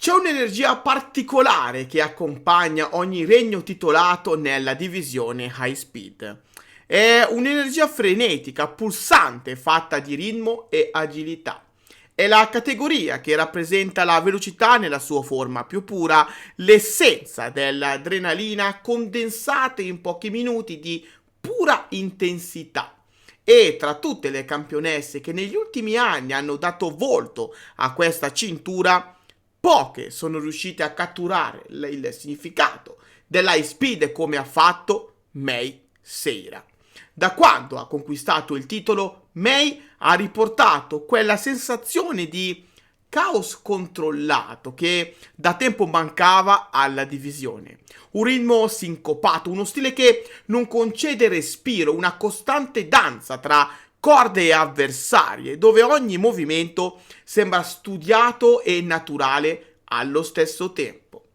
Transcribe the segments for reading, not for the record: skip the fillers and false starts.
C'è un'energia particolare che accompagna ogni regno titolato nella divisione High Speed. È un'energia frenetica, pulsante, fatta di ritmo e agilità. È la categoria che rappresenta la velocità nella sua forma più pura, l'essenza dell'adrenalina condensata in pochi minuti di pura intensità. E tra tutte le campionesse che negli ultimi anni hanno dato volto a questa cintura, poche sono riuscite a catturare il significato dell'high speed come ha fatto Mei Seira. Da quando ha conquistato il titolo, Mei ha riportato quella sensazione di caos controllato che da tempo mancava alla divisione. Un ritmo sincopato, uno stile che non concede respiro, una costante danza tra corde e avversarie, dove ogni movimento sembra studiato e naturale allo stesso tempo.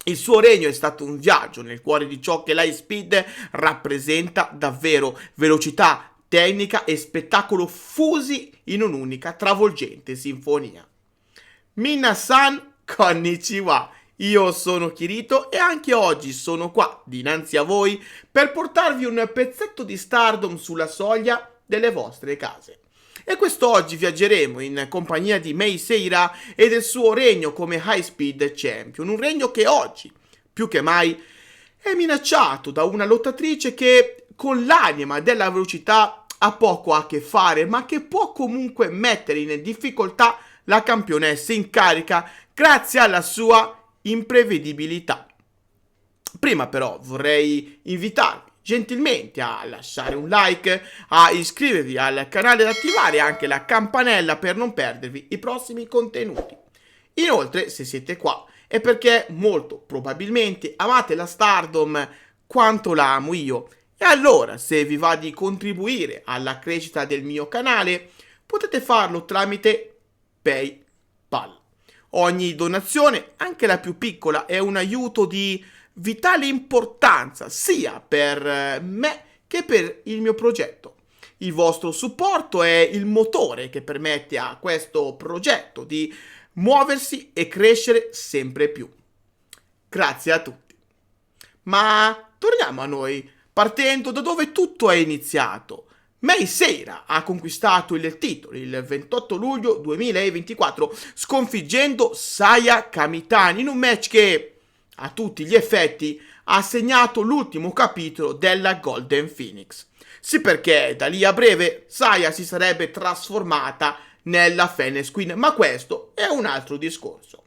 Il suo regno è stato un viaggio nel cuore di ciò che l'high speed rappresenta davvero: velocità, tecnica e spettacolo fusi in un'unica travolgente sinfonia. Minasan konnichiwa, io sono Kirito e anche oggi sono qua dinanzi a voi per portarvi un pezzetto di Stardom sulla soglia delle vostre case. E quest'oggi viaggeremo in compagnia di Mei Seira e del suo regno come High Speed Champion, un regno che oggi, più che mai, è minacciato da una lottatrice che con l'anima della velocità ha poco a che fare, ma che può comunque mettere in difficoltà la campionessa in carica grazie alla sua imprevedibilità. Prima però vorrei invitarvi gentilmente a lasciare un like, a iscrivervi al canale ed attivare anche la campanella per non perdervi i prossimi contenuti. Inoltre, se siete qua è perché molto probabilmente amate la Stardom quanto la amo io, e allora se vi va di contribuire alla crescita del mio canale potete farlo tramite PayPal. Ogni donazione, anche la più piccola, è un aiuto di vitale importanza sia per me che per il mio progetto. Il vostro supporto è il motore che permette a questo progetto di muoversi e crescere sempre più. Grazie a tutti. Ma torniamo a noi, partendo da dove tutto è iniziato. Mei Seira ha conquistato il titolo il 28 luglio 2024 sconfiggendo Saya Kamitani in un match che a tutti gli effetti ha segnato l'ultimo capitolo della Golden Phoenix. Sì, perché da lì a breve Saya si sarebbe trasformata nella Phoenix Queen, ma questo è un altro discorso.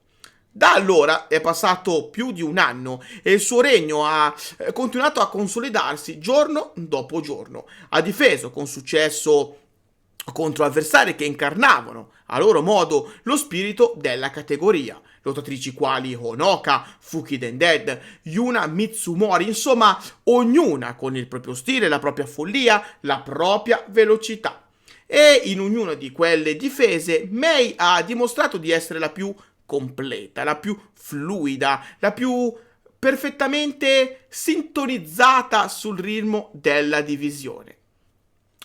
Da allora è passato più di un anno e il suo regno ha continuato a consolidarsi giorno dopo giorno. Ha difeso con successo contro avversari che incarnavano a loro modo lo spirito della categoria. Lottatrici quali Honoka, Fuki Dead, Yuna Mitsumori, insomma ognuna con il proprio stile, la propria follia, la propria velocità. E in ognuna di quelle difese Mei ha dimostrato di essere la più completa, la più fluida, la più perfettamente sintonizzata sul ritmo della divisione.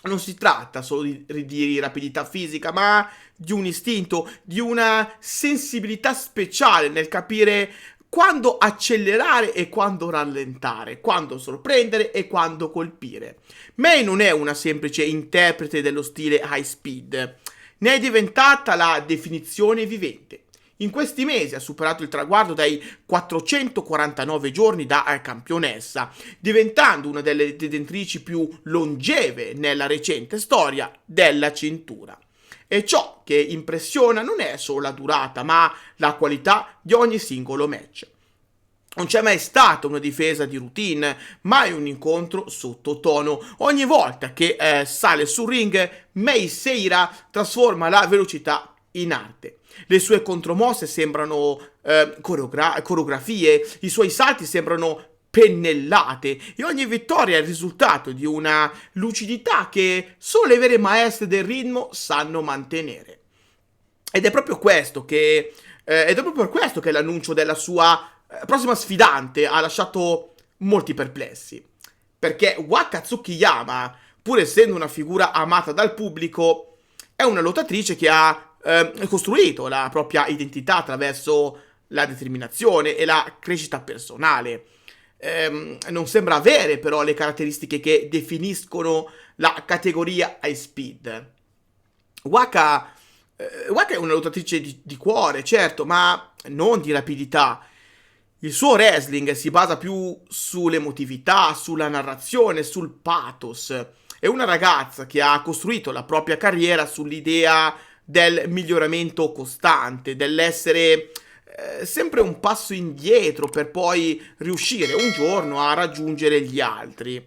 Non si tratta solo di rapidità fisica, ma di un istinto, di una sensibilità speciale nel capire quando accelerare e quando rallentare, quando sorprendere e quando colpire. Mei non è una semplice interprete dello stile high speed, ne è diventata la definizione vivente. In questi mesi ha superato il traguardo dai 449 giorni da campionessa, diventando una delle detentrici più longeve nella recente storia della cintura. E ciò che impressiona non è solo la durata, ma la qualità di ogni singolo match. Non c'è mai stata una difesa di routine, mai un incontro sottotono. Ogni volta che sale sul ring, Mei Seira trasforma la velocità in arte. Le sue contromosse sembrano coreografie, i suoi salti sembrano pennellate e ogni vittoria è il risultato di una lucidità che solo le vere maestre del ritmo sanno mantenere. Ed è proprio questo che per questo che l'annuncio della sua prossima sfidante ha lasciato molti perplessi. Perché Waka Tsukiyama, pur essendo una figura amata dal pubblico, è una lottatrice che ha costruito la propria identità attraverso la determinazione e la crescita personale. Non sembra avere però le caratteristiche che definiscono la categoria high speed. Waka è una lottatrice di cuore, certo, ma non di rapidità. Il suo wrestling si basa più sull'emotività, sulla narrazione, sul pathos. È una ragazza che ha costruito la propria carriera sull'idea del miglioramento costante, dell'essere sempre un passo indietro per poi riuscire un giorno a raggiungere gli altri.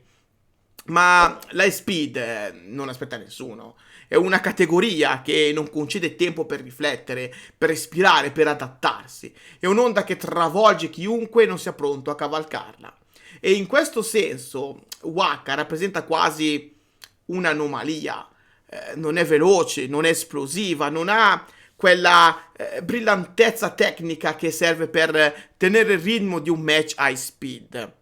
Ma l'high speed non aspetta nessuno. È una categoria che non concede tempo per riflettere, per respirare, per adattarsi. È un'onda che travolge chiunque non sia pronto a cavalcarla. E in questo senso, Waka rappresenta quasi un'anomalia. Non è veloce, non è esplosiva, non ha quella brillantezza tecnica che serve per tenere il ritmo di un match high speed.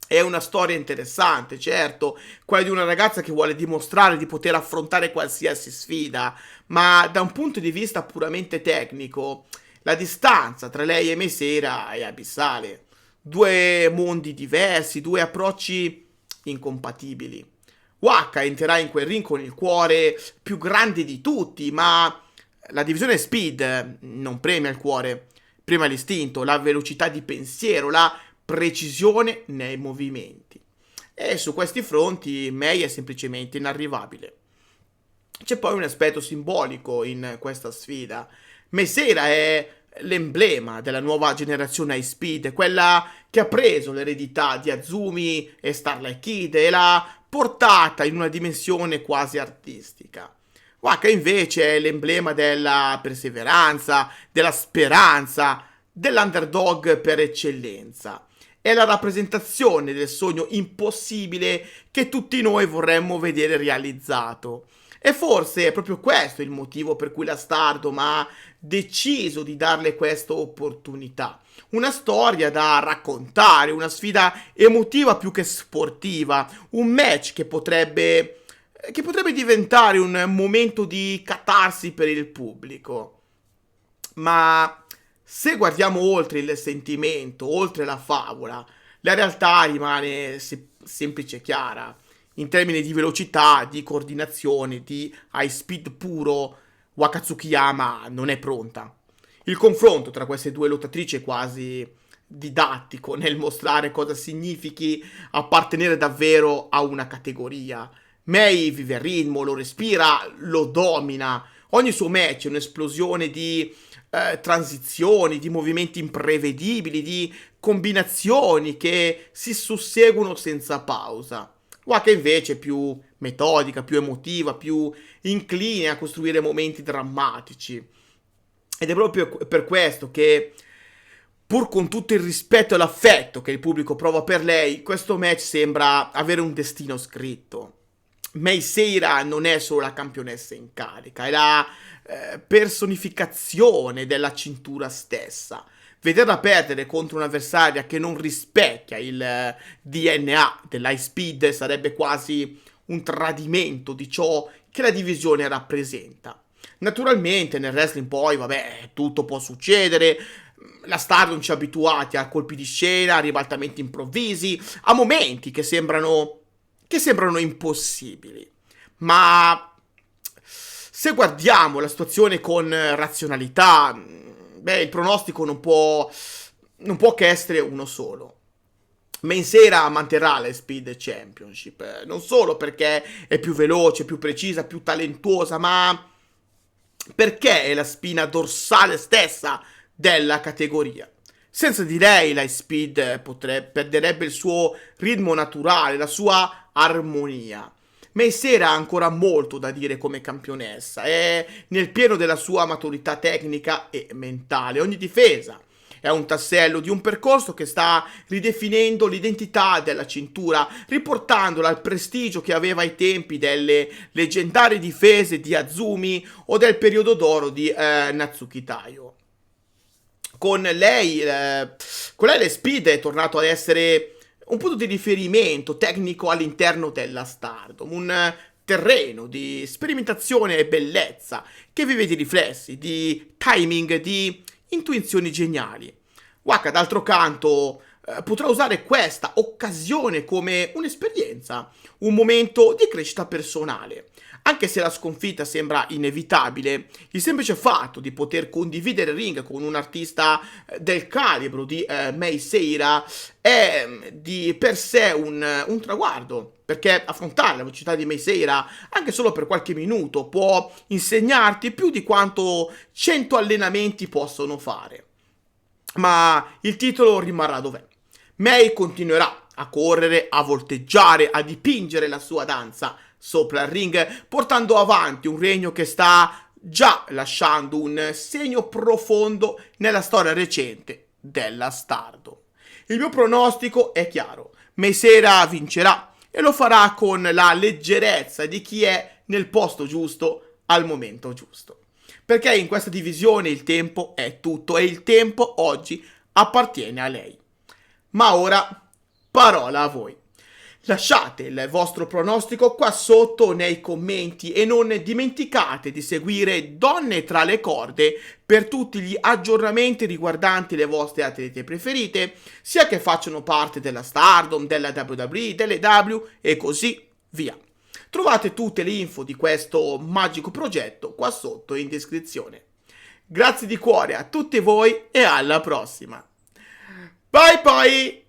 È una storia interessante, certo, quella di una ragazza che vuole dimostrare di poter affrontare qualsiasi sfida, ma da un punto di vista puramente tecnico, la distanza tra lei e Meisera è abissale. Due mondi diversi, due approcci incompatibili. Waka entrerà in quel ring con il cuore più grande di tutti, ma la divisione speed non premia il cuore, premia l'istinto, la velocità di pensiero, la precisione nei movimenti. E su questi fronti Mei è semplicemente inarrivabile. C'è poi un aspetto simbolico in questa sfida. Meisera è l'emblema della nuova generazione high speed, quella che ha preso l'eredità di Azumi e Starlight Kid e l'ha portata in una dimensione quasi artistica. Waka invece è l'emblema della perseveranza, della speranza, dell'underdog per eccellenza. È la rappresentazione del sogno impossibile che tutti noi vorremmo vedere realizzato. E forse è proprio questo il motivo per cui la Stardom ha deciso di darle questa opportunità. Una storia da raccontare, una sfida emotiva più che sportiva, un match che potrebbe diventare un momento di catarsi per il pubblico. Ma se guardiamo oltre il sentimento, oltre la favola, la realtà rimane semplice e chiara. In termini di velocità, di coordinazione, di high speed puro, Wakatsukiyama non è pronta. Il confronto tra queste due lottatrici è quasi didattico nel mostrare cosa significhi appartenere davvero a una categoria. Mei vive il ritmo, lo respira, lo domina. Ogni suo match è un'esplosione di transizioni, di movimenti imprevedibili, di combinazioni che si susseguono senza pausa. Waka invece è più metodica, più emotiva, più incline a costruire momenti drammatici. Ed è proprio per questo che, pur con tutto il rispetto e l'affetto che il pubblico prova per lei, questo match sembra avere un destino scritto. Meisera non è solo la campionessa in carica, è la personificazione della cintura stessa. Vederla perdere contro un'avversaria che non rispecchia il DNA dell'high speed sarebbe quasi un tradimento di ciò che la divisione rappresenta. Naturalmente nel wrestling poi, vabbè, tutto può succedere. La Stardom ci ha abituati a colpi di scena, a ribaltamenti improvvisi, a momenti che sembrano impossibili. Ma se guardiamo la situazione con razionalità, beh, il pronostico non può che essere uno solo. Meisera manterrà la Speed Championship, non solo perché è più veloce, più precisa, più talentuosa, ma perché è la spina dorsale stessa della categoria. Senza di lei la Speed perderebbe il suo ritmo naturale, la sua armonia. Meisera ha ancora molto da dire come campionessa, è nel pieno della sua maturità tecnica e mentale. Ogni difesa è un tassello di un percorso che sta ridefinendo l'identità della cintura, riportandola al prestigio che aveva ai tempi delle leggendarie difese di Azumi o del periodo d'oro di Natsuki Taio. Con lei la Speed è tornato ad essere un punto di riferimento tecnico all'interno della Stardom, un terreno di sperimentazione e bellezza che vive di riflessi, di timing, di intuizioni geniali. Waka, d'altro canto, potrà usare questa occasione come un'esperienza, un momento di crescita personale. Anche se la sconfitta sembra inevitabile, il semplice fatto di poter condividere il ring con un artista del calibro di Mei Seira è di per sé un traguardo, perché affrontare la velocità di Mei Seira anche solo per qualche minuto può insegnarti più di quanto 100 allenamenti possono fare. Ma il titolo rimarrà dov'è. Mei continuerà a correre, a volteggiare, a dipingere la sua danza sopra il ring, portando avanti un regno che sta già lasciando un segno profondo nella storia recente della Stardom. Il mio pronostico è chiaro: Mei Seira vincerà e lo farà con la leggerezza di chi è nel posto giusto al momento giusto. Perché in questa divisione il tempo è tutto e il tempo oggi appartiene a lei. Ma ora, parola a voi. Lasciate il vostro pronostico qua sotto nei commenti e non dimenticate di seguire Donne tra le corde per tutti gli aggiornamenti riguardanti le vostre atlete preferite, sia che facciano parte della Stardom, della WWE, delle W e così via. Trovate tutte le info di questo magico progetto qua sotto in descrizione. Grazie di cuore a tutti voi e alla prossima. Bye bye!